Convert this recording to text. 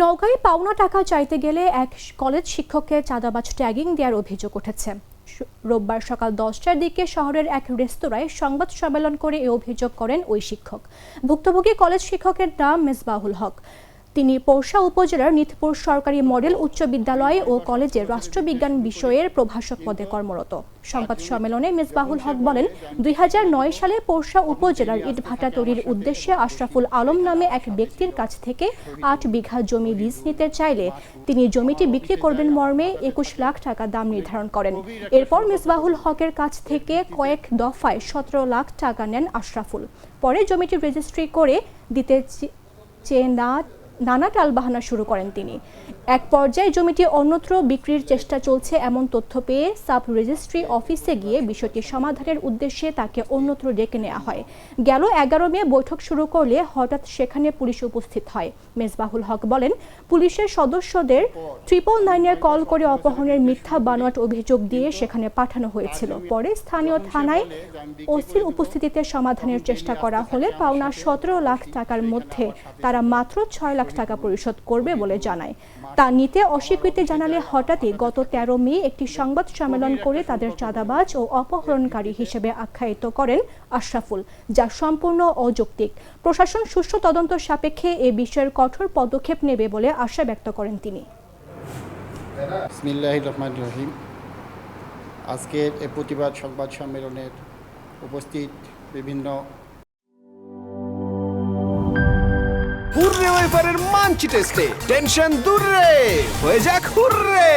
নওগাঁয় পাওনা টাকা চাইতে গেলে এক কলেজ শিক্ষককে চাঁদাবাজ ট্যাগিং দেওয়ার অভিযোগ উঠেছে। রোববার সকাল 10টার দিকে শহরের এক রেস্তোরাঁয় সংবাদ সম্মেলন করে এ অভিযোগ করেন ওই শিক্ষক। ভুক্তভোগী কলেজ শিক্ষকের নাম মেজবাহুল হক। তিনি পোরশা উপজেলার নিতপুর সরকারি মডেল উচ্চ বিদ্যালয় ও কলেজে রাষ্ট্রবিজ্ঞান বিষয়ের প্রভাষক পদে কর্মরত। সংবাদ সম্মেলনে মেজবাহুল হক বলেন, 2009 সালে পোরশা উপজেলার ইটভাটা তৈরির উদ্দেশ্যে আশরাফুল আলম নামে এক ব্যক্তির কাছ থেকে 8 বিঘা জমি লিজ নিতে চাইলে তিনি জমিটি বিক্রি করবেন মর্মে 21 লাখ টাকা দাম নির্ধারণ করেন। এরপর মেজবাহুল হকের কাছ থেকে কয়েক দফায় 17 লাখ টাকা নেন আশরাফুল। পরে জমিটি রেজিস্ট্রি করে দিতে চেয়ে নানা টালবাহানা শুরু করেন তিনি। এক পর্যায়ে জমিটি অন্যত্র বিক্রির চেষ্টা চলছে এমন তথ্য পেয়ে সাব রেজিস্ট্রি অফিসে গিয়ে বিষয়টি সমাধানের উদ্দেশ্যে তাকে অন্যত্র ডেকে নেওয়া হয়। গেল 11 মে বৈঠক শুরু করলে হঠাৎ সেখানে পুলিশ উপস্থিত হয়। মেজবাহুল হক বলেন, পুলিশের সদস্যদের 999-এ কল করে অপহরণের মিথ্যা বানোয়াট অভিযোগ দিয়ে সেখানে পাঠানো হয়েছিল। পরে স্থানীয় থানায় ওসির উপস্থিতিতে সমাধানের চেষ্টা করা হলে পাওনা 17 লাখ টাকার মধ্যে তারা মাত্র 6 লাখ টাকা পরিশোধ করবে বলে জানায়। তা নিতে অস্বীকৃতি জানালে হঠাৎই গত 13 মে একটি সংবাদ সম্মেলন করে তাদের চাঁদাবাজ ও অপহরণকারী হিসেবে আখ্যায়িত করেন আশরাফুল, যা সম্পূর্ণ অযৌক্তিক। প্রশাসন সুষ্ঠু তদন্ত সাপেক্ষে এ বিষয়ের কঠোর পদক্ষেপ নেবে বলে আশা ব্যক্ত করেন তিনি। বিসমিল্লাহির রহমানির রহিম। আজকের এই প্রতিবাদ সংবাদ সম্মেলনের উপস্থিত বিভিন্ন হুররে ওয়েফারের মানচি টেস্টে টেনশন দূর রে, হয়ে যাক হুররে।